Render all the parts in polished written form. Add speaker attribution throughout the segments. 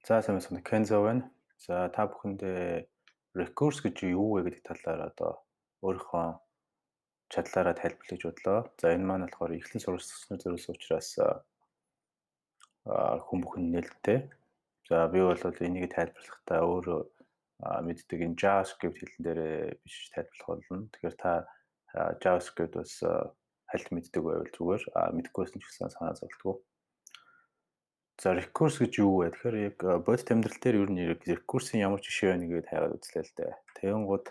Speaker 1: За сайн байна. Кензо байна. За та бүхэндээ recurse гэж юу вэ гэдэг талаар одоо өөрийнхөө чадлаараа тайлбарлаж бодлоо. За энэ маань болохоор эхлэн суралцсны зорилго учраас хүн бүхэн нээлттэй. За би бол энийг тайлбарлахдаа өөрөө мэддэг энэ JavaScript хэлэн дээрээ биш тайлбарлах болно. Тэгэхээр та JavaScript бас хальт мэддэг байвал зүгээр мэдгүйсэн ч гэсэн санаа зовтгоо. За recurse гэж юу вэ? Тэгэхээр яг бодит амьдрал дээр ер нь recurse-ийн ямар жишээ байна гэдээ хайгаад үзлээ л дээ. Тэгэнгუთ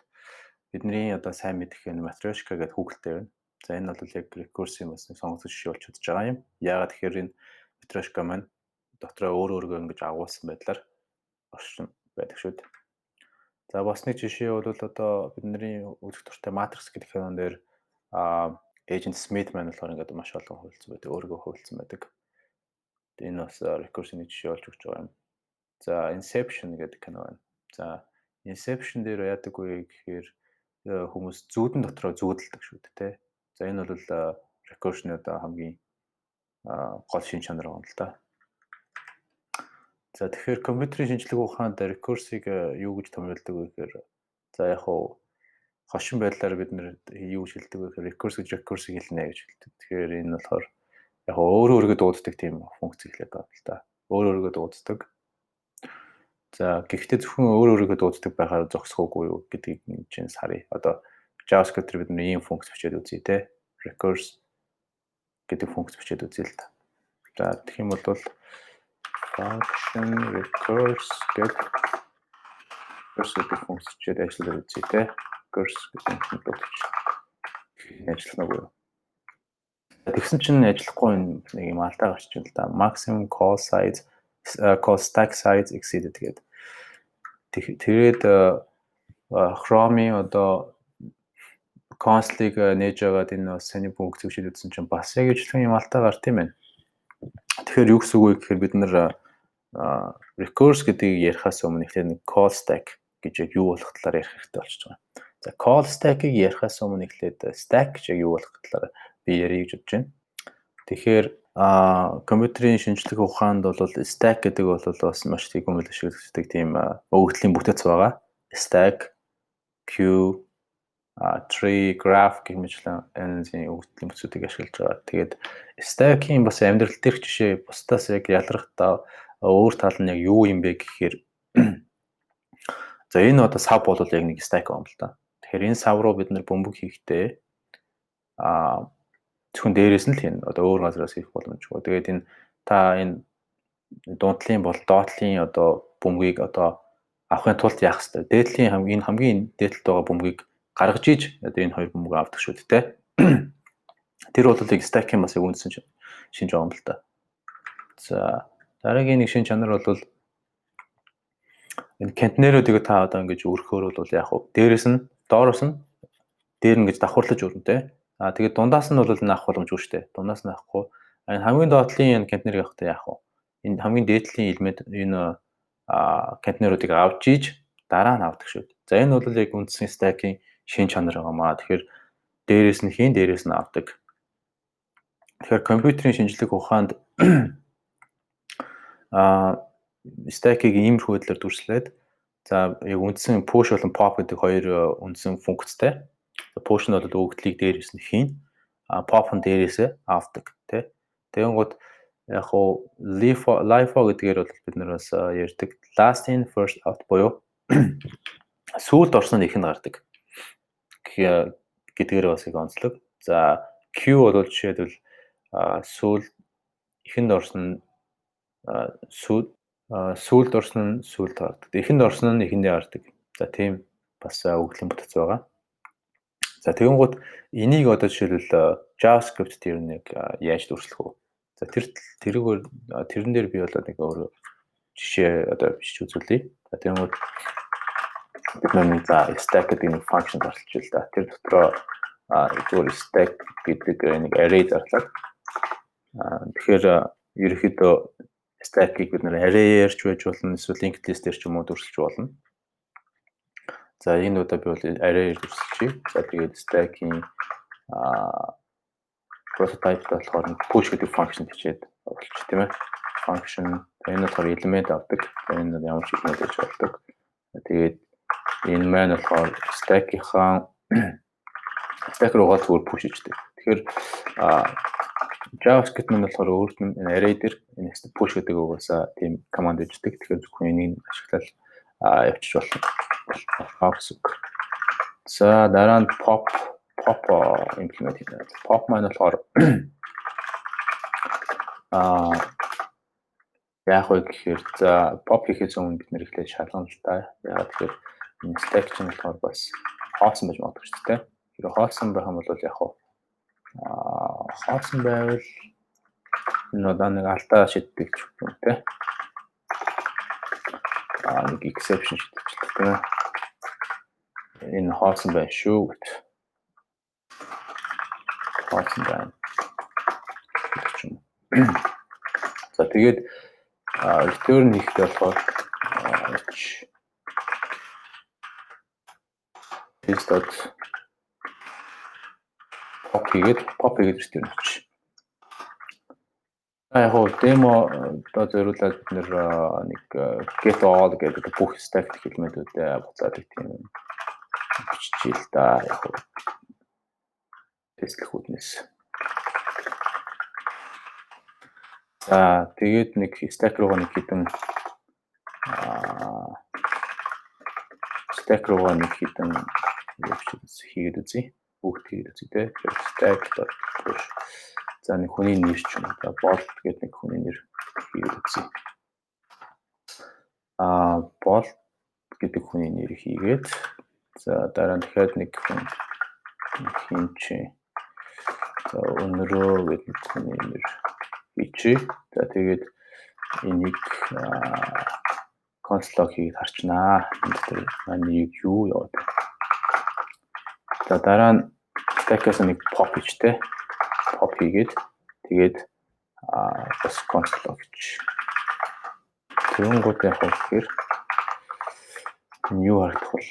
Speaker 1: бидний одоо сайн мэдэх энэ Matryoshka гэдэг хүүхэлтэй байна. За энэ бол яг recurse-ийн бас нэг сонгогдсон жишээ болж чадж байгаа юм. Яагаад тэгэхээр энэ Matryoshka маань дотроо өөрөөгөө ингэж агуулсан байдлаар оршин байдаг шүү дээ. За бас нэг жишээ бол одоо бидний үзэх дуртай Matrix гэдэг кинон дээр Agent Smith маань болохоор ингээд маш олон хувилсан байдаг, өөрөөгөө хувилсан байдаг. Энэ бас recursion-ийн жишээ болж өгч байгаа юм. За Inception гэдэг кино байна. За Inception дээр яадаг вэ гэхээр хүмүүс зүүдэн дотроо зүүдэлдэг шүү дээ, тэ. За энэ бол recursion-ийн одоо хамгийн гол шин чанар юм л да. За тэгэхээр компьютерийн шинжилгээ ухаанд recurse-ийг юу гэж томьёолдог вэ гэхээр за яг хуу хошин байдлаар бид нэр юу гэж хэлдэг вэ гэхээр recurse гэж recurse хэлнэ гэж хэлдэг. Тэгэхээр энэ болохоор яг өөрөө өөргөө дууддаг тийм функц хэлээд байна л да. Өөрөө өөргөө дууддаг. За гэхдээ зөвхөн өөрөө өөргөө дууддаг байхаар зогсохоогүй юу гэдгийг чинь харъя. Одоо JavaScript дээр бид нэг ийм функц бичээд үзье те. Recurse гэдэг функц бичээд үзье л да. За тэгэх юм бол function recurse гэдэг функц бичээд ажиллаж үзье те. Recurse гэдэг функц ажиллах нь юу? Тэгсэн чинь ажиллахгүй нэг юм алдаа гарч ил да. Maximum call stack size exceeded гэдэг. Тэгээд Chrome-ийн одоо console-ыг нээж агаад энэ бас саний функц бичээд үзсэн чинь бас яг ижлэн юм алдаа гарт юм байна. Тэгэхээр юу гэсэн үг вэ гэхээр бид нар recurse гэдгийг ярихаас өмнө ихтэй нэг call stack гэж яг юу болох талаар ярих хэрэгтэй болчихж байгаа. За call stack-ыг ярихаас өмнө ихлээд stack гэж яг юу болох талаар би ярих гэж бодож байна. Тэгэхээр компьютерийн шинжилгээ ухаанд бол stack гэдэг бол бас маш тийм хүмүүс ашигладаг тийм өгөгдлийн бүтэц байгаа. Stack, queue, tree, graph гэх мэтлэн энэ өгөгдлийн бүтэцүүдийг ашиглаж байгаа. Тэгээд stack-ийн бас амьдрал дээрх жишээ бусдаас яг ялрахтаа өөр тал нь яг юу юм бэ гэхээр за энэ одоо sub бол яг нэг stack юм л да. Тэгэхээр энэ sub руу бид нэр бөмбөг хийхдээ зөвхөн дээрээс нь л хийн одоо өөр газараас хийх боломжгүй. Тэгээд энэ та энэ дундтлын бол доотлын одоо бөмбөгийг одоо авахын тулд яах вэ? Дээдлийн хамгийн дээдлэлд байгаа бөмбөгийг гаргаж иж одоо энэ хоёр бөмбөг авдаг шүү дээ, тэ. Тэр бол яг stack-ийн бас яг үндсэн шинж байгаа юм л да. За дараагийн нэг шинж чанар бол энэ контейнеруудыг та одоо ингэж өргөхөөр бол яг хуу дээрээс нь доороос нь дээр нь гэж давхарлаж өрнө, тэ. Тэгээд дундаас нь бол энэ авах боломжгүй шүү дээ. Дундаас нь авахгүй. Энэ хамгийн доотлын энэ контейнерыг авахдаа яах вэ? Энэ хамгийн дээдлийн элемент энэ контейнеруудыг авч иж дараа нь авдаг шүү дээ. За энэ бол яг үндсэн stack-ийн шин чанар байгаамаа. Тэгэхээр дээрээс нь хийн, дээрээс нь авдаг. Тэгэхээр компьютерийн шинжилгээ ухаанд stack-ийг иймэрхүү байдлаар дүрслээд за яг үндсэн push болон pop гэдэг хоёр үндсэн функцтэй. Push нь бол өгөгдлийг дээрээс нь хийн, pop нь дээрээсээ авдаг, тий. Тэгэнгუთ яг хуу LIFO гэдгээр бол бид нар бас ярьдаг last in first out буюу сүүлд орсон нь ихэнд гардаг гэдгээр бас их онцлог. За Q бол жишээлбэл сүүлд ихэнд орсон сүүлд орсон нь сүүлд гардаг. Ихэнд орсон нь ихэндээ гардаг. За тийм бас өгөгдлийн бүтэц байгаа. За тэгэнгუთ энийг одоо жишээлбэл JavaScript дээр нэг яаж дүрслэх вэ? За тэрэн дээр би бол нэг өөр жишээ одоо бичиж үзүүлье. За тэгэнгუთ бид нэг stack гэдэг нэг function зарлж байна л да. Тэр дотроо зүгээр stack гэдэг нэг array зарлаад тэгэхээр ерөнхийдөө stack-ийг бид нэр array-ээр ч байж болно, эсвэл linked list-ээр ч юм уу дүрслэж болно. За энэ удаа би бол array-ээр дүрсэлчихье. За тэгээд stack-ийн prototype болохоор push гэдэг function бичээд оруулчих тийм ээ. function энэ болохоор element авдаг. Энэ ямар ч element гэж болдог. Тэгээд энэ маань болохоор stack-ийнхаа stack руугаа зүгээр push хийдэг. Тэгэхээр JavaScript маань болохоор өөрт нь array дээр энэ push гэдэг угаасаа тийм command өгдөг. Тэгэхээр зөвхөн энийг ашиглаад явчих болно. За дараа нь pop implement хийх. Pop маань болохоор яг уу гэхээр за pop хийхээс өмнө бид нэр ихлээр шалгана л та. Яг тэгэхээр энэ stack чинь болохоор бас хоосон байж магадгүй шүү дээ. Тэр хоосон байх юм бол яг уу хоосон байвал энэ удаа нэг алдаа шийддэг юм те. Нэг exception шийдэж байна. Энэ хоосон байх шүү гэж. Хоосон байна. За тэгээд return хийхдээ болохоор pop хийгээд return хийчих. Яг хоо демо одоо зориулаад бид нэг get all гэдэг бүх stack элементүүдээ буцаад тийм биччихээ л да. Яг хоо тестлэх үднэс. За тэгээд нэг stack руугаа нэг хэдэн хийгээд үзье. Бүгд хийгээд үзье те. Stack.push. За нэг хүний нэр ч юм уу. За bolt гэдэг нэг хүний нэр хийгээд үзье. Bolt гэдэг хүний нэр хийгээд за дараа нь дахиад нэг хүн хинчээ. За өнөрөө гэдэг хүний нэр бичээ. За тэгээд энийг console хийгээд харчнаа. Энд дээр маань юу яваад. За дараа нь stack-аас нэг pop хийжтэй. Pop хийгээд тэгээд бас console хийж. Тэнгууд яг тэгэхээр new харагдах бол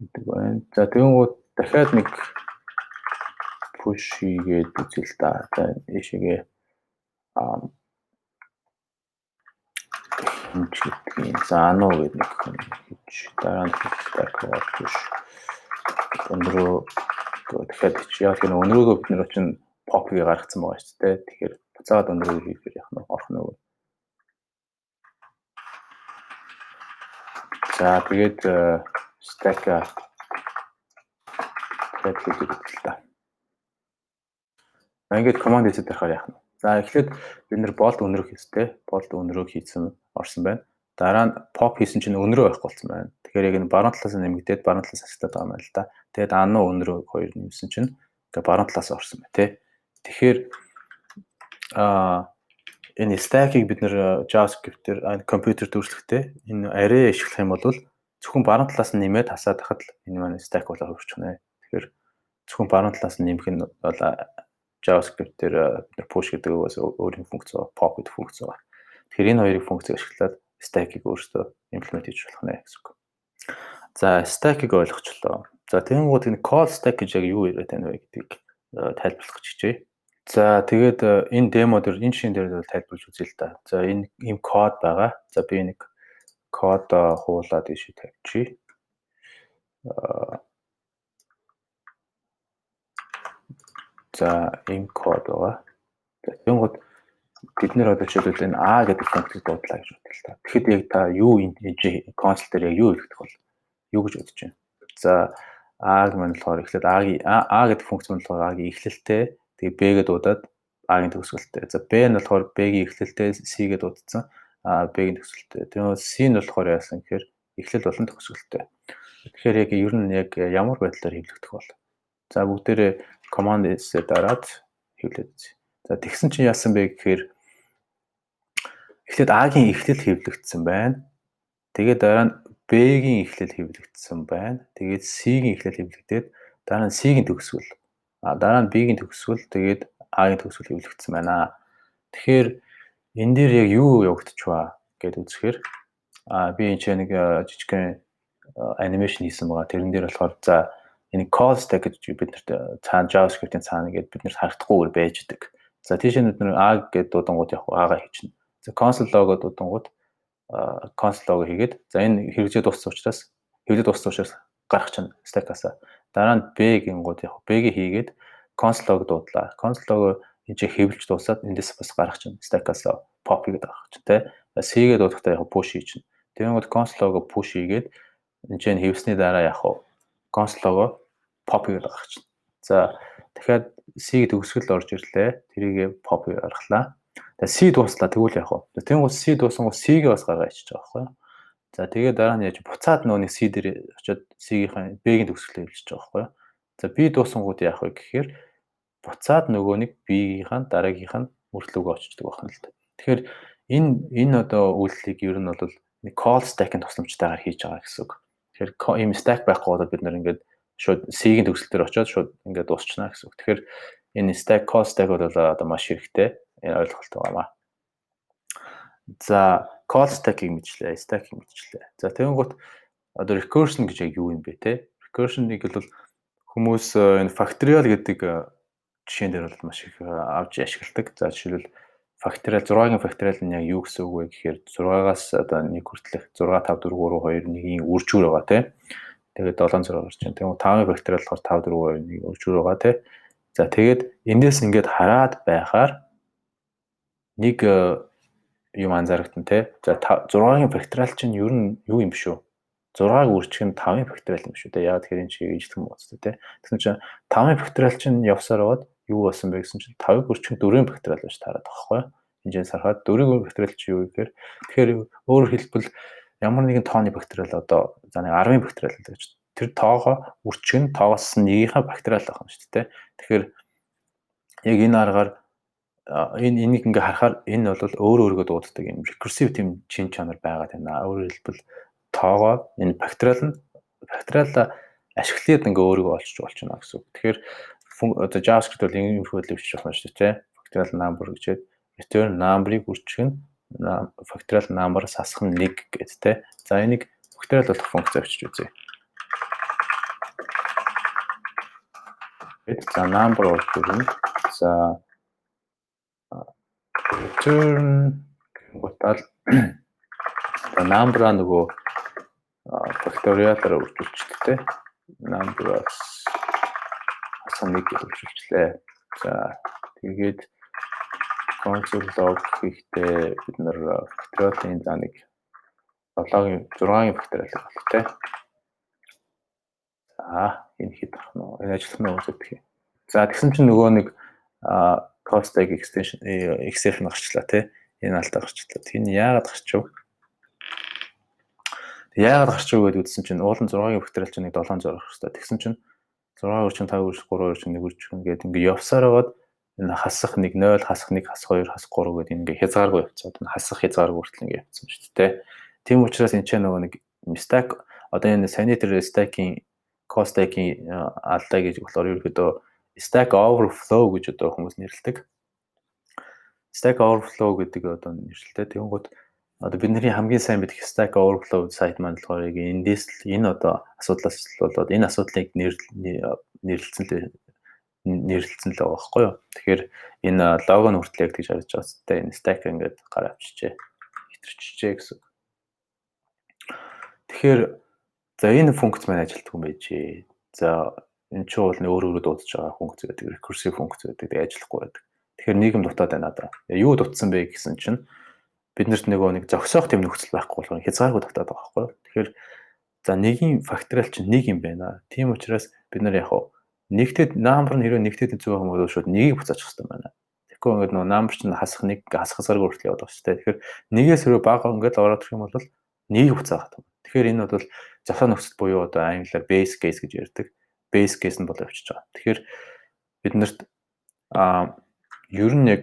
Speaker 1: гэдэг байна. За тэнгууд дахиад нэг push хийгээд үзэл та. За ийшээгээ заано гэдэг нэг хүн хийж дараа нь stack руу push өнрөө тэгэхээр яг энэ өнрөөгөө бид нар чинь pop-ыг гаргацсан байгаа шүү дээ. Тэгэхээр буцаад өнрөө хийхээр яах нь орох нь. За тэгээд stack хийгээд л та. Ингээд command хийсээр харахаар яах нь. За эхлээд бид нэр bolt өнрөө хийстэй. Bolt өнрөө хийсэн орсон байна. Дараа нь pop хийсэн чинь өнрөө байхгүй болсон байна. Тэгэхээр яг энэ баруун талаас нэмэгдээд баруун талаас ашиглаад байгаа юм байна л да. Тэгээд ануу өнрөө хоёр нэмсэн чинь ингээ баруун талаас орсон байна тий. Тэгэхээр энэ stack-ийг бид нэр JavaScript-ээр компьютер төрөлхтөө энэ array ашиглах юм бол зөвхөн баруун талаас нь нэмээд хасаад хахад энэ маань stack болоо хөрчих нэ. Тэгэхээр зөвхөн баруун талаас нь нэмэх нь бол JavaScript-ээр push гэдэг бас өөрийн функц, pop гэдэг функц байна. Тэгэхээр энэ хоёрын функцийг ашиглаад stack-ийг өөрөөсөө implement хийж болох нэ гэсэн үг. За stack-ийг ойлгочлоо. За тэгэнгүүт энэ call stack гэж яг юу яриад байна вэ гэдгийг тайлбарлах гэж хичээе. За тэгээд энэ демо дээр энэ шин дээр тайлбарлаж үзье л да. За энэ ийм код байгаа. За би нэг код хуулаад ийшээ тавьчих. За ийм код байгаа. Тэгэнгүүт бид нэр одоо жишээлбэл энэ A гэдэг функцийг дуудлаа гэж бодлоо та. Тэгэхэд яг та юу энэ console дээр яг юу хэлэх бол юу гэж бодож байна. За A маань болохоор эхлээд A гэдэг функц маань болохоор A-гийн эхлэлтэй тэгээ B-гээ дуудаад A-гийн төгсгөлтэй. За B нь болохоор B-гийн эхлэлтэй C-гээ дуудсан B-гийн төгсгөлтэй. Тэгээд C нь болохоор яасан гэхээр эхлэл болон төгсгөлтэй. Тэгэхээр яг ер нь яг ямар байдлаар хэвлэгдэх бол. За бүгдээрээ command-ээс дараад хэвлээд үзье. За тэгсэн чинь яасан бэ гэхээр эхлээд A-гийн эхлэл хэвлэгдсэн байна. Тэгээд дараа нь B-гийн эхлэл хэвлэгдсэн байна. Тэгээд C-гийн эхлэл хэвлэгдээд дараа нь C-гийн төгсгөл. Дараа нь B-гийн төгсгөл тэгээд A-гийн төгсгөл хэвлэгдсэн байна. Тэгэхээр энэ дээр яг юу явагдчихваа гэдээ үзэхээр би энэ ч нэг жижигхэн анимашн хийсэн байгаа. Тэрэн дээр болохоор за энэ call stack гэж бид нарт цаана JavaScript-ийн цаана гэдэг бид нарт харагдахгүйгээр байж идэг. За тийш бид нар A гэдэг дуудангууд яг A-гаа хийчихнэ. console logo дуудангууд console logo хийгээд за энэ хэрэгжээ дууссан учраас гарах чинь stack-аас дараа нь B гингууд яг B-ийг хийгээд console logo дуудлаа. Console logo энэ хэвлж дуусаад эндээс бас гарах чинь stack-аас pop гэдэг гарах чинь тий. C-гээ дуудахдаа яг push хийж чинь. Тэгэнгүүт console logo push хийгээд энэ хэвсний дараа яг console logo pop гэдэг гарах чинь. За дахиад C-г төгсгөл орж ирлээ. Тэрийг pop гаргалаа. Тэгээ C дуслаа тэгвэл яг. Тэнгуут C дуусангууд C-гээ бас гаргаа ичиж байгаа байхгүй юу? За тэгээ дараа нь яаж буцаад нөгөө C дээр очиод C-ийн B-гийн төгсгөлөө хэлж байгаа байхгүй юу? За B дуусангууд яах вэ гэхээр буцаад нөгөө нэг B-ийн дараагийнх нь мөртлөөгөө очиждаг байна л да. Тэгэхээр энэ одоо үйлчлэгийг ер нь бол нэг call stack-ийн тусламжтайгаар хийж байгаа гэсэн үг. Тэгэхээр ийм stack байхгүй бол бид нэр ингээд шууд C-ийн төгсгөл дээр очиод шууд ингээд дуусчихна гэсэн үг. Тэгэхээр энэ stack call stack бол одоо маш хэрэгтэй. Энэ ойлголттой байна. За call stack-ийг мэдчлээ, stack-ийг мэдчлээ. За тэгэнгүүт одоо recursion гэж яг юу юм бэ те? Recursion-ыг бол хүмүүс энэ factorial гэдэг жишээн дээр бол маш их авч ашигладаг. За жишээлбэл factorial 6-гийн factorial нь яг юу гэсэн үг вэ гэхээр 6-аас одоо 1 хүртэлх 6 5 4 3 2 1-ийн үржүүр байгаа те. Тэгээд 7 0 гарч байна. Тэгээд 5-ын factorial болохоор 5 4 2 1-ийн үржүүр байгаа те. За тэгээд эндээс ингээд хараад байхаар нэг юм анзаарахтан те. За 6-гийн factorial чинь ер нь юу юм шүү? 6-г үржих нь 5-ын factorial юм шүү те. Яг тэгэхээр энэ чинь ижлэх юм байна те. Тэгсэн чинь 5-ын factorial чинь явсаар аваад юу болсон бэ гэсэн чинь 5-ыг үржих нь 4-ийн factorial гэж таараад байгаа байхгүй юу? Хинжээс харахад 4-ийн factorial чи юу гэхээр тэгэхээр өөрөөр хэлбэл ямар нэгэн тооны factorial одоо за нэг 10-ийн factorial гэж тэр тоогоо үржих нь тоогоос нэгийнхээ factorial байх юм шүү дээ. Тэгэхээр яг энэ аргаар энийг ингээ харахаар энэ бол өөрөөрөө дууддаг юм recursive тийм чин чанар байгаа тань. Өөрөөр хэлбэл тоогоо энэ factorial ашиглаад ингээ өөрийгөө олчж болчихно гэсэн үг. Тэгэхээр одоо JavaScript бол ийм хөлөв бичиж болно шүү дээ. Factorial number гэжээд return number-ыг үржих нь factorial number-аас хасах нь 1 гэдэг те. За энийг factorial болох функц авчиж үзье. За number үржих. За return готал number-а нөгөө factorial-аар үржүүлчихлээ те. Number-аас хасах 1 гэж үржүүлчихлээ. За тэгээд console log хийхдээ бид нэр factorial-ийн за нэг 7-гийн 6-гийн factorial болох те. За энэ хэд ах нь энэ ажиллах нь үзэгдэх юм. За тэгсэн чинь нөгөө нэг call stack extension exception гарчлаа те. Энэ алдаа гарчлаа. Тэр нь яагаад гарчив? Яагаад гарчив гэдээ үзсэн чинь уулын 6-гийн factorial чинь нэг 7 зорох хэрэгтэй. Тэгсэн чинь 6 өрчин 5 өрчин 3 өрчин 1 өрчин гэдэг ингээ явсаар аваад энэ хасах 1 0 хасах 1 хасах 2 хасах 3 гэдэг ингээ хязгааргүй явцсан. Энэ хасах хязгааргүй хүртэл ингээ явцсан шүү дээ. Тийм учраас энэ ч нөгөө нэг stack одоо энэ sanitary stack-ийн call stack-ийн алдаа гэж болохоор ерөөдөө stack overflow гэж одоо хүмүүс нэрлэдэг. Stack overflow гэдэг одоо нэрлэлтэй. Тэгэнгүүт одоо бидний хамгийн сайн мэдэх Stack Overflow сайт маань болохоор эндээс энэ одоо асуудлаас болоод энэ асуудлыг нэрлэлцэн л байгаа байхгүй юу. Тэгэхээр энэ лого нь хүртэл яг тэгж харагдаж байгаа ч энэ stack ингээд гараа авчижээ. Хитэрчжээ гэсэн. Тэгэхээр за энэ функц маань ажилтдаг юм байж. За энэ чинь бол өөрөөр дуудаж байгаа функц гэдэг recursive функц гэдэг ажиллахгүй байдаг. Тэгэхээр нийгэм дутаад байна надаа. Юу дутсан бэ гэсэн чинь биднэрт нэг зогсоох тийм нөхцөл байхгүй болохоор хязгааргүй татаад байгаа байхгүй юу. Тэгэхээр за нэгийн factorial чинь 1 юм байна. Тийм учраас бид нар яг нэгтэд number нь хэрэв нэгтэд зүг юм бол шууд 1-ийг буцаачих хэрэгтэй байна. Тэгэхгүй ингээд number чинь хасах 1 хасахсаар хүртэл яваад байгаа шүү дээ. Тэгэхээр 1-ээс хэрэв бага ингээд ороод ирэх юм бол 1-ийг буцаах юм. Тэгэхээр энэ бол зогсоо нөхцөл буюу одоо англиар base case гэж ярьдаг. Base case нь бол явчихж байгаа. Тэгэхээр биднэрт ер нь яг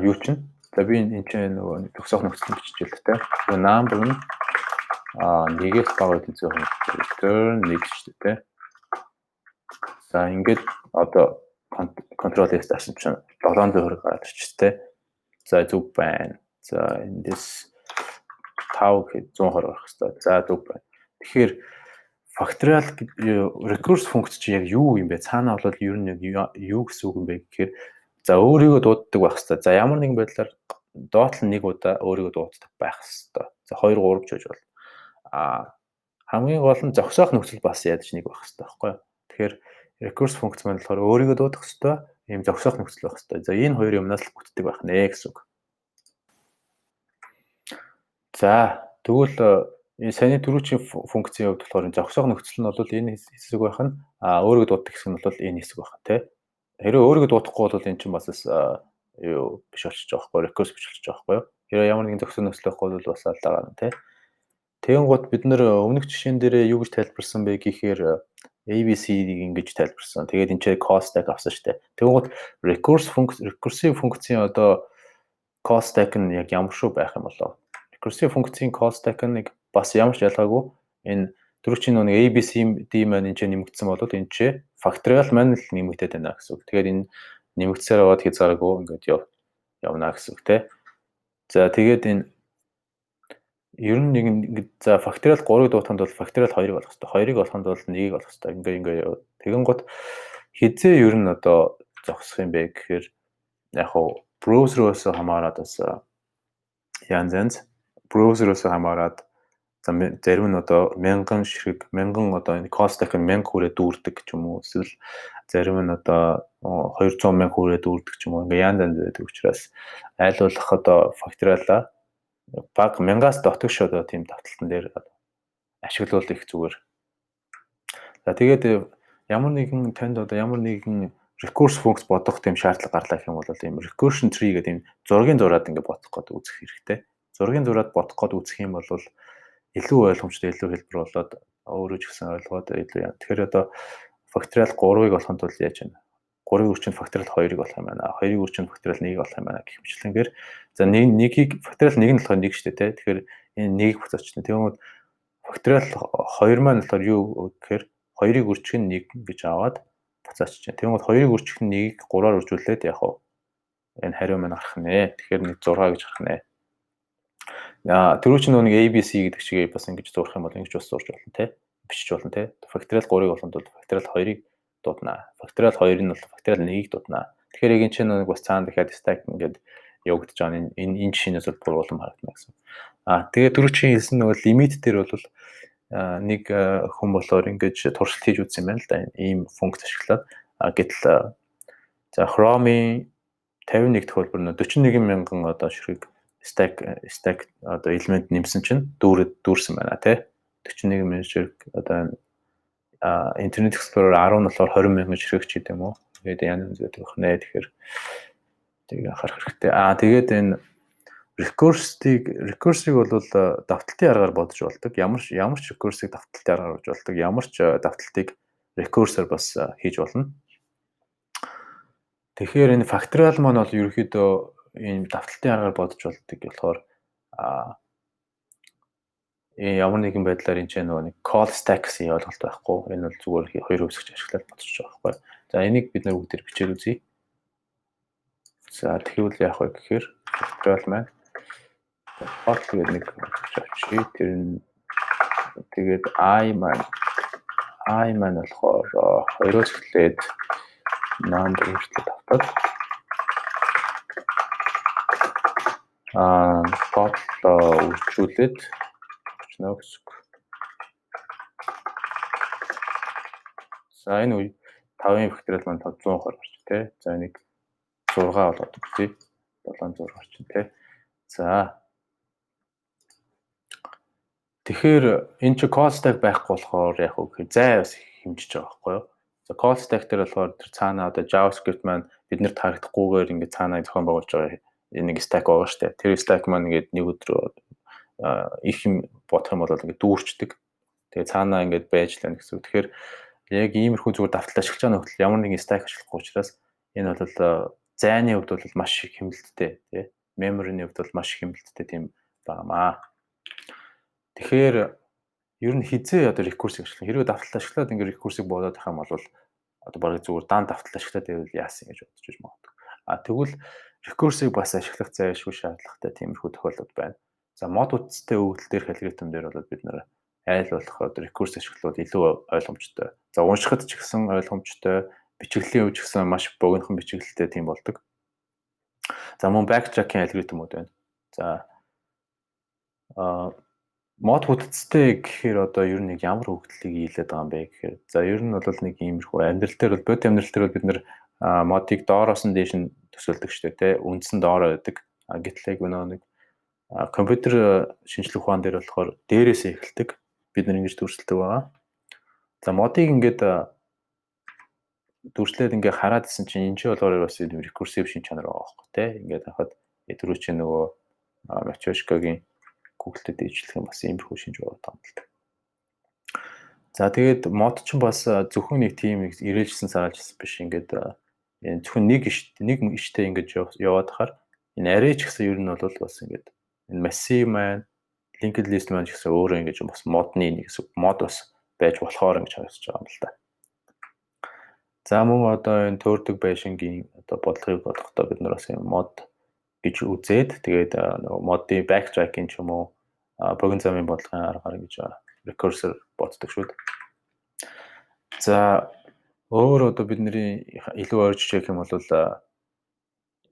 Speaker 1: юу чинь за би энэ чинь нөгөө төгсөх нөхцөл бичиж л тэ. Тэгээ number нь 1-ээс бага гэдэг зөв юм. Return 1 шүү дээ. За ингээд одоо control-ээс дарсан чинь 720 гараад ирчих тэ. За зүг байна. За эндээс 5 гэхэд 120 гарах хэрэгтэй. За зүг байна. Тэгэхээр factorial recursive функц чи яг юу юм бэ? Цаанаа бол ер нь юу гэсэн үг юм бэ гэхээр за өөрийгөө дууддаг байх хэрэгтэй. За ямар нэгэн байдлаар доотлол нэг удаа өөрийгөө дууддаг байх хэвээр. За 2 3 ч гэж болно. Хамгийн гол нь зогсоох нөхцөл бас ядаж нэг байх хэвээр байхгүй юу? Тэгэхээр recurse функц маань болохоор өөрийгөө дуудах хэвээр, ийм зогсоох нөхцөл байх хэвээр. За энэ хоёр юмнаас л бүтдэг байх нэ гэсэн үг. За тэгвэл энэ саяны түрүүчийн функцийн хувьд болохоор зогсоох нөхцөл нь бол энэ хэсэг байх нь өөрийгөө дуудах хэсэг нь бол энэ хэсэг байх тий. Хэрэв өөрийгөө дуудахгүй бол эн чинь бас юу биш болчих жоох байхгүй recurse биш болчих жоох байхгүй юу. Хэрэв ямар нэгэн зогсоох нөхцөл байхгүй бол бас алдаа гарна тий. Тэгэн гут бид нэр өмнөх жишээн дээрээ юу гэж тайлбарсан бэ гэхээр ABC-ийг ингэж тайлбарсан. Тэгээд энэ ч call stack авсан шүү дээ. Тэгэн гут recursive функцийн одоо call stack нь яг ямар шүү байх юм болоо. Recursive функцийн call stack нэг бас ямар ч ялгаагүй энэ түрүүчийн нэг ABCD маань энэ нэмэгдсэн бол энэ ч factorial маань л нэмэгдээд байна гэсэн үг. Тэгээд энэ нэмэгдсээр аваад хязгааргүй ингээд явна гэсэн үг тий. За тэгээд энэ ер нь нэг ингээд за factorial 3-ыг дуутахад бол factorial 2-ыг болох хэрэгтэй. 2-ыг болоход бол 1-ийг болох хэрэгтэй. Ингээ яваад. Тэгэн гот хизээ ер нь одоо зогсох юм бэ гэхээр яг хуу браузероос хамаарат бас янз браузероос хамаарат зарим нь одоо 1000 ширхэг 1000 одоо энэ call stack нь 1000 хүрээ дүүрдэг ч юм уу. Эсвэл зарим нь одоо 200 мянга хүрээ дүүрдэг ч юм уу. Ингээ янз байдаг учраас аль болох одоо factorial баг 1000-аас дотогш одоо тийм давталтан дээр ашиглавал их зүгээр. За тэгээд ямар нэгэн танд одоо ямар нэгэн recurse функц бодох тийм шаардлага гарлаа гэх юм бол ийм recursion tree гэдэг ийм зургийн зураад ингээд бодох гээд үзэх хэрэгтэй. Зургийн зураад бодох гээд үзэх юм бол илүү ойлгомжтой, илүү хэлбэр болоод өөрөө ч гэсэн ойлгоод илүү яа. Тэгэхээр одоо factorial 3-ыг болохын тулд яаж вэ? 3-ын үрчинд factorial 2-ыг болох юм байна. 2-ын үрчинд factorial 1-ыг болох юм байна гэх мэтлэнгээр за нэгийг factorial 1 нь болохоор 1 шүү дээ тий. Тэгэхээр энэ 1-ийг буцаачна. Тэгвэл factorial 2 маань болохоор юу гэхээр 2-ыг үржих нь 1 гэж аваад буцаачиж. Тэгвэл 2-ыг үржих нь 1-ийг 3-аар үржүүлээд яг энэ хариу маань гарах нэ. Тэгэхээр нэг 6 гэж гарах нэ. Түрүүч нэг ABC гэдэг чигээ бас ингэж зурах юм бол ингэж бас зурж болно тий. Бичиж болно тий. Factorial 3-ыг болоход бол factorial 2-ыг дуудана. Factorial 2-ыг нь бол factorial 1-ийг дуудана. Тэгэхээр яг энэ чинь нэг бас цаана дахиад stack ингээд явагдаж байгаа. Энэ жишээнээс бол бүр улам харагдана гэсэн. Тэгээ түрүүчийн хэлсэн нөгөө limit дээр бол нэг хүн болоор ингэж туршилт хийж үзсэн юм байна л да. Ийм функц ашиглаад гэтэл за Chrome-ийн 51 дэх хөлбөр нь 41000 одоо ширхэг stack одоо элемент нэмсэн чинь дүүрсэн байна тий. 41000 ширхэг одоо Internet Explorer 10 нь болохоор 20000 ширхэг ч гэдэм үү. Тэгээд янз бүрийн байдаг нэ. Тэгэхээр тийг анхаарах хэрэгтэй. Тэгээд энэ recursive бол давталтын аргаар бодож болдог. Ямар ч recursive давталтын аргаар бодож болдог. Ямар ч давталтыг recursor бас хийж болно. Тэгэхээр энэ factorial маань бол ерөөхдөө энэ давталтын аргаар бодож болдог болохоор ямар нэгэн байдлаар энэ ч нэг call stack гэсэн ойлголт байхгүй. Энэ бол зүгээр хоёр хэсэгч ашиглаад бодож байгаа байхгүй. За энийг бид нар бүгдээр бичээр үзье. За тэгвэл яах вэ гэхээр factorial маань hot гэдэг нэг авчи. Тэр нь тэгээд I маань болохоор 2-оос эхлээд number хүртэл давтаад үржүүлээд очно гэсэн үг. За энэ үе 5-ын factorial маань 500 гарч тий. За нэг 6 болоод үзье. 700 гарч тий. За тэгэхээр энэ чи call stack байхгүй болохоор яг үгүй зай бас хэмжиж байгаа байхгүй юу? За call stack дээр болохоор тэр цаана одоо JavaScript маань биднэрт харагдахгүйгээр ингээд цаанаа зохион байгуулж байгаа нэг stack байгаа шүү дээ. Тэр stack маань ингээд нэг өдөр их юм бодох юм бол ингээд дүүрчдэг. Тэгээ цаанаа ингээд байж лээ гэсэн үг. Тэгэхээр яг иймэрхүү зүгээр давталт ашиглаж байгаа нөхцөл ямар нэгэн stack ашиглахгүй учраас энэ бол зайны хувьд бол маш их хэмнэлттэй тий. Memory-ны хувьд бол маш их хэмнэлттэй тийм байнамаа. Тэгэхээр ер нь хизээ одоо recursive ашиглах. Хэрвээ давталт ашиглаад ингээд recursive бодоод байх юм бол одоо барыг зүгээр дан давталт ашиглаад байвал яасан гэж бодож иж магадгүй. Тэгвэл recursive бас ашиглах зайлшгүй шаардлагатай тиймэрхүү тохиолдол байна. За мод утастай өгөгдөл дээрх алгоритм дээр бол бид нэр айл болох одоо recursive ашиглууд илүү ойлгомжтой. За уншихад ч гэсэн ойлгомжтой, бичиглэлийн хувьд ч гэсэн маш богинохон бичиглэлтэй тийм болдог. За мөн backtrack-ийн алгоритмууд байна. За мод бүтцтэй гэхээр одоо ер нь ямар хөгжлийг хийлээд байгаа юм бэ гэхээр за ер нь бол нэг иймэрхүү амьдрал дээр бол бод амьдрал дээр бол бид нэр модыг доороос нь дээш нь төсөөлдөг шүү дээ, тэ үндсэн доороо байдаг. Гэтэл яг нэг компьютер шинжилгээ ухаан дээр болохоор дээрээсээ эхэлдэг. Бид нар ингэж төрсөлдөг байгаа. За модыг ингээд дүрслээд ингээ хараад исэн чинь энэ ч болохоор бас recursive шин чанар байгаа байхгүй тий. Ингээд хахад түрүү чинь нөгөө Matryoshka-гийн Google-д дээжлэх юм бас иймэрхүү шинж байгаа юм л та. За тэгээд мод ч бас зөвхөн нэг тийм ирээлжсэн сараалжсэн биш. Ингээд зөвхөн нэг иштэй ингэж яваад хахаар энэ array ч гэсэн ер нь бол бас ингээд энэ massive маань linked list маань ч гэсэн өөрөө ингэж бас модны нэг мод бас байж болохоор ингэж харагдаж байгаа юм л та. За мөн одоо энэ төөрдөг байшингийн одоо бодлогыг бодохдоо бид нар бас юм мод гэж үзээд тэгээд нөгөө модын backtracking ч юм уу богино замын бодлогын аргаар гэж recursor боддог шүү дээ. За өөр одоо бидний илүү ойрч check юм бол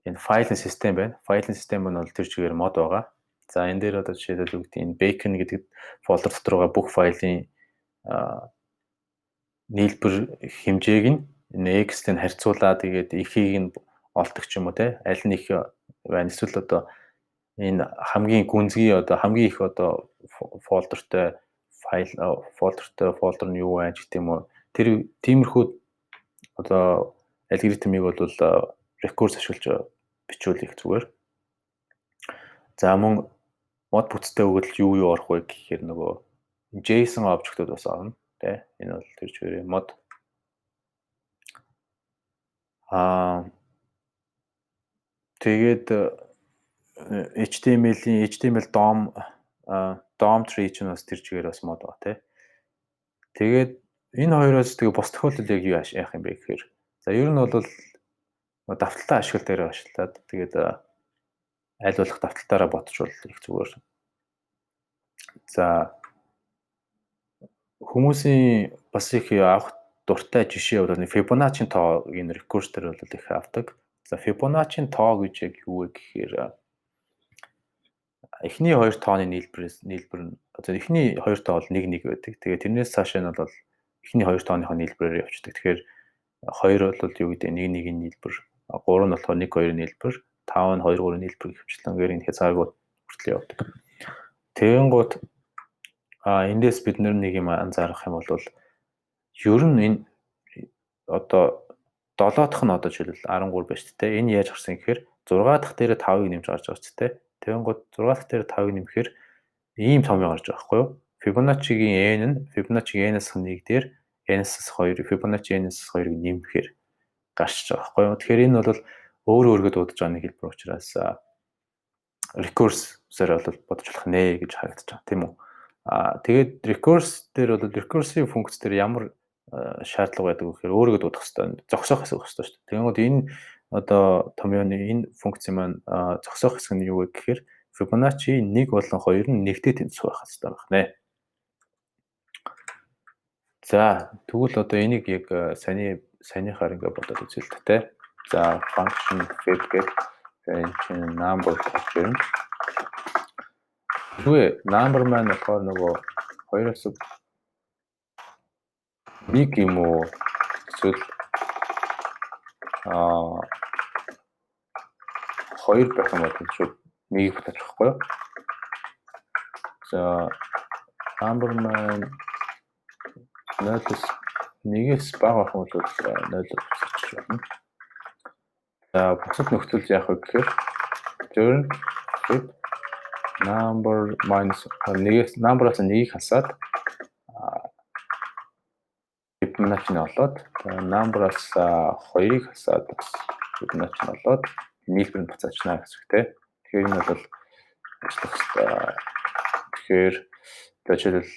Speaker 1: энэ файлын систем байна. Файлын систем нь бол тэр чигээр мод байгаа. За энэ дээр одоо жишээлбэл үг гэдэг энэ bacon гэдэг фолдер дотор байгаа бүх файлын нийлбэр хэмжээг нь X-тэй харьцуулаад тэгээд ихийг нь олдог ч юм уу те аль нь их байна эсвэл одоо энэ хамгийн гүнзгий одоо хамгийн их одоо фолдертой фолдер нь юу байж гэх юм уу тэр тиймэрхүү одоо алгоритмыг бол recurse ашиглаж бичүүлэх зүгээр. За мөн мод бүтцтэй өгөгдөлд юу орох вэ гэхээр нөгөө JSON object-ууд бас орно те энэ бол тэр чигээр мод тэгээд HTML DOM tree ч бас тэр чигээр бас мод байгаа тий. Тэгээд энэ хоёроос тэгээ бос тохиолдолд яг юу яах юм бэ гэхээр за ер нь бол давталтай ашигла дээр ашиглаад тэгээд аль болох давталтаараа ботчвол их зүгээр. За хүмүүсийн бас их авах дуртай жишээ бол Fibonacci тоог энэ recurse дээр бол их авдаг. За Fibonacci тоо гэж яг юу вэ гэхээр эхний хоёр тооны нийлбэр нь одоо эхний хоёр тоо бол 1 байдаг. Тэгээд тэрнээс цаашаа нь бол эхний хоёр тооныхоо нийлбэрээр явчихдаг. Тэгэхээр 2 бол юу гэдэг 1-1-ийн нийлбэр, 3 нь болохоор 1-2-ын нийлбэр, 5 нь 2-3-ын нийлбэр хөвчлэнгээр энэ хязгааргууд хүртэл явдаг. Тэгэнгუთ эндээс бид нэг юм анзаарах юм бол ер нь энэ одоо 7 дахь нь одоо жишээлбэл 13 байна шүү дээ. Энэ яаж гарсан гэхээр 6 дахь дээр 5-ыг нэмж гарч байгаа ч дээ. Тэгэнгუთ 6 дахь дээр 5-ыг нэмэхээр ийм том гарч байгаа байхгүй юу? Fibonacci-гийн n нь Fibonacci n-ээс 1 дээр n-ээс 2, Fibonacci n-ээс 2-ыг нэмэхээр гарч байгаа байхгүй юу? Тэгэхээр энэ бол өөрөө дуудаж байгаа нэг хэлбэр учраас recurse-сээр бол бодож болох нэ гэж харагдаж байгаа тийм үү? Тэгээд recurse дээр бол recursive функц дээр ямар шаардлага байдаг вэ гэхээр өөрийгөө дуудах хэрэгтэй, зогсоох хэсэг хэрэгтэй шүү дээ. Тэгэнгუთ энэ одоо томьёоны энэ функц маань зогсоох хэсэг нь юу вэ гэхээр Fibonacci 1 болон 2 нь нэгдээ тэнцэх байх хэрэгтэй байна. За тэгвэл одоо энийг яг саяныхаар ингээ бодоод үзье л та. За function fib гэдэг энэ чинь number гэж байна. Тэгвэл number маань болохоор нөгөө 2-оос 1 юм уу эсвэл 2 байх юм бол шүү 1-ийг батж байхгүй юу? За number маань 0-ос 1-ээс бага байх юм бол 0-оор бичиж байна. За бусад нөхцөл яах вэ гэхээр return fib number minus 1-ээс number-аас 1-ийг хасаад Fibonacci-г олоод number-аас 2-ыг хасаад Fibonacci-г олоод нийлбэр нь буцаачна гэсэн үг тийм. Тэгэхээр энэ бол ажиллах хэрэгтэй. Тэгэхээр жишээлбэл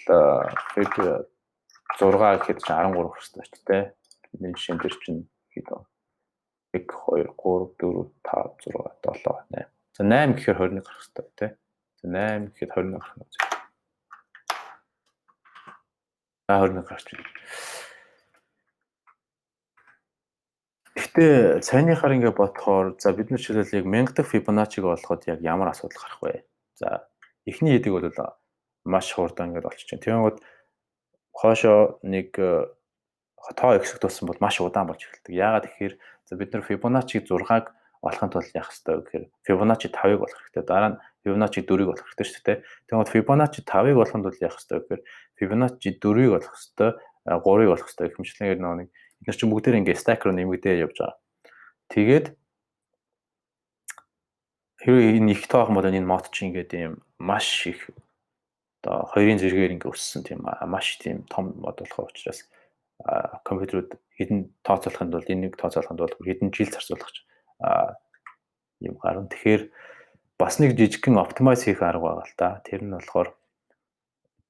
Speaker 1: fib 6 гэхэд чинь 13 хүрэх хэрэгтэй шүү дээ. Энэ жишээн дээр чинь хэд вэ? 1 2 3 4 5 6 7 8. За 8 гэхээр 21 гарах хэрэгтэй тийм. За 8 гэхэд 21 гарах нь. 21 гарч байна. Гэхдээ саяныхаар ингээ бодохоор за бид нар жишээлбэл яг 1000 дахь Fibonacci-г олоход яг ямар асуудал гарах вэ? За эхний хэдийг бол маш хурдан ингээд олчих чинь. Тэгэнгүүт хоошоо нэг тоо ихсэх туссан бол маш удаан болж эхэлдэг. Яагаад гэхээр за бид нар Fibonacci 6-аг олохын тулд яах ёстой вэ гэхээр Fibonacci 5-ыг олох хэрэгтэй. Дараа нь Fibonacci 4-ыг олох хэрэгтэй шүү дээ. Тэгмээд Fibonacci 5-ыг олохын тулд яах ёстой вэ гэхээр Fibonacci 4-ыг олох ёстой, 3-ыг олох ёстой гэх мэтчлэнгээр нэг эдгээр чинь бүгдээр ингээ stack руу нэмэгдээ явж байгаа. Тэгээд хэрвээ энэ их тоох юм бол энэ мод чинь ингээд ийм маш их одоо хоёрын зэрэгээр ингээ өссөн тийм маш тийм том мод болох учраас компьютерүүд хэдэн тооцоолохын тулд энийг тооцоолохын тулд хэдэн жил зарцуулах юм гарна. Тэгэхээр бас нэг жижигхэн оптимайз хийх арга байгаа л да. Тэр нь болохоор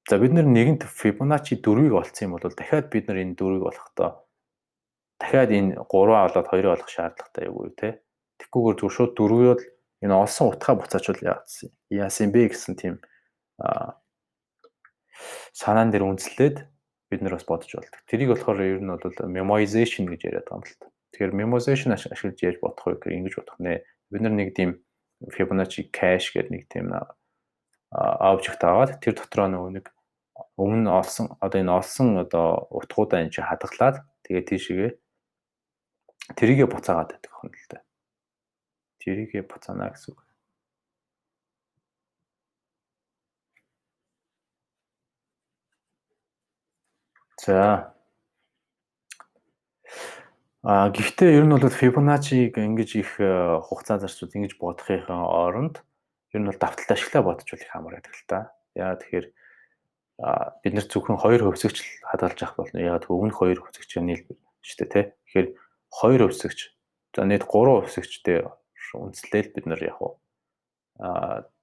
Speaker 1: за бид нэгэнт Fibonacci 4-ыг олцсон юм бол дахиад бид нар энэ 4-ыг олохдоо дахиад энэ 3-аа олоод 2-ыг олох шаардлагатай юу те. Тэгхгүйгээр зөв шууд 4-ийг л энэ олсон утгаа буцаачвал яасан бэ гэсэн тийм санаан дээр үндэслээд бид нар бас бодож болдог. Тэрийг болохоор ер нь бол memoization гэж яриад байгаа юм л та. Тэгэхээр memoization ашиглаж яаж бодох вэ гэхээр ингэж бодох нэ. Бид нар нэг тийм Fibonacci cache гэдэг нэг тийм object аваад тэр дотроо нэг өмнө олсон одоо энэ олсон одоо утгуудаа энэ чинь хадгалаад тэгээ тийшээгээ тэрийгэ буцаагаад байдаг юм л да. Тэрийгэ буцаана гэсэн үг. За. Гэхдээ ер нь бол Fibonacci-г ингэж их хугацаа зарцуул ингэж бодохын оронд ер нь бол давталт ашиглаа бодож бол их амар байдаг л та. Яа тэгэхээр бид нар зөвхөн хоёр хөвсөгч хадгалж авах болно. Яагаад өмнөх хоёр хөвсөгчийн нийлбэр шүү дээ, тэ. Тэгэхээр хоёр хөвсөгч за нийт 3 хөвсөгчтэй үндэслээл бид нар яг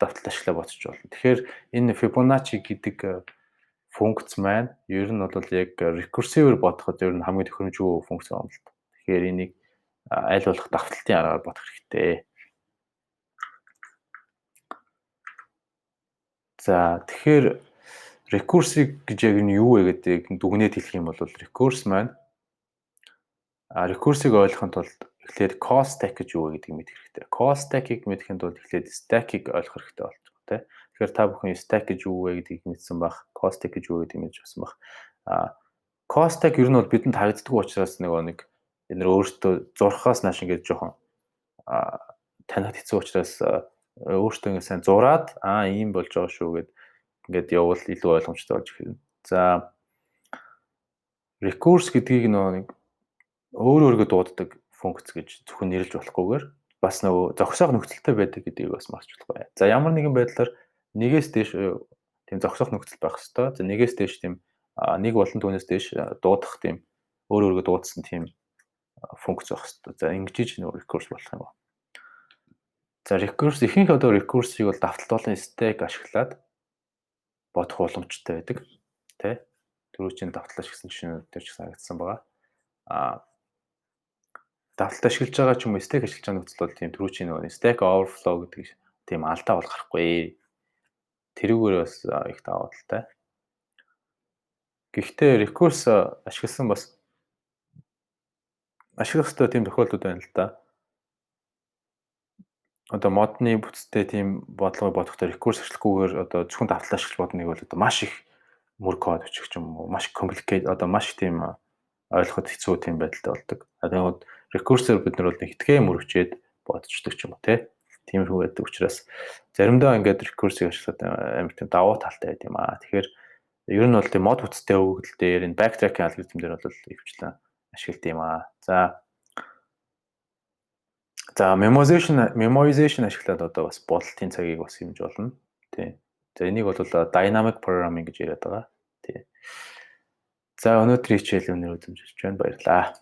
Speaker 1: давталт ашиглаа бодож болно. Тэгэхээр энэ Fibonacci гэдэг функц маань ер нь бол яг recursive бодоход ер нь хамгийн төхөөрөмжгүй функц юм л та. Тэгэхээр энийг аль болох давталтын аргаар бодох хэрэгтэй. За тэгэхээр recursive гэж яг нь юу вэ гэдэг дүгнээд хэлэх юм бол recurse маань recursive-г ойлгохын тулд эхлээд call stack гэж юу вэ гэдгийг мэдэх хэрэгтэй. Call stack-ыг мэдхийн тулд эхлээд stack-ыг ойлгох хэрэгтэй болж байгаа тийм. Тэгэхээр та бүхэн stack гэж юу вэ гэдгийг мэдсэн бах, call stack гэж юу вэ гэдгийг мэдсэн бах. Call stack ер нь бол бидэнд харагддаг учраас нэг энэ өөртөө зурхаас нааш ингээд жоохон танихд хэцүү учраас өөртөө ингээд сайн зураад ийм болж байгаа шүү гэд ингээд явбал илүү ойлгомжтой болж ирнэ. За recurse гэдгийг нэг өөрөөргөө дууддаг функц гэж зөвхөн нэрлэж болохгүйгээр бас нөгөө зогсоох нөхцөлтэй байдаг гэдгийг бас марч болохгүй. За ямар нэгэн байдлаар нэгээс дээш тийм зогсоох нөхцөл байх хэвээр. За нэгээс дээш тийм нэг болон түүнээс дээш дуудах тийм өөрөөргөө дуудсан тийм функц байх хэвээр. За ингэж нөгөө recurse болох юм байна. За recurse ихэнх одоо recurse-ийг бол давталтуулын stack ашиглаад бодох боломжтой байдаг. Тэ? Түрүүчийн давтал ашигласан жишээнүүд дээр ч санагдсан байгаа. Давталт ашиглаж байгаа ч юм уу stack ашиглаж байгаа нөхцөл бол тийм түрүүчийн нөгөө stack overflow гэдэг тийм алдаа бол гарахгүй. Тэрүүгээр бас их даваа талтай. Гэхдээ recurse ашигласан бас ашиглах ёстой тийм тохиолдлууд байна л да. Одоо модны бүтцтэй тийм бодлогыг бодохдоо recurse ашиглахгүйгээр одоо зөвхөн давтал ашиглаж бодныг бол одоо маш их мөр код өччих юм уу маш complicated одоо маш тийм ойлгоход хэцүү тийм байдалтай болдог. Тэгээд recurse-ээр бид нар бол нэг хитгэн мөрөвчээд бодчихдог ч юм уу тиймэрхүү байдаг учраас заримдаа ингээд recurse-ийг ашиглаад амар тийм давуу талтай байд юм аа. Тэгэхээр ер нь бол тийм мод бүтцтэй өгөгдөл дээр энэ backtracking алгоритм дээр бол өвчлэн ашигладаг юм аа. За memoization ашиглаад одоо бас бодолтын цагийг бас хэмж болно. Тий. За энийг бол dynamic programming гэж яриад байгаа. Тий. За өнөөдрийн хичээл өнөр үзэмжлж байна. Баярлалаа.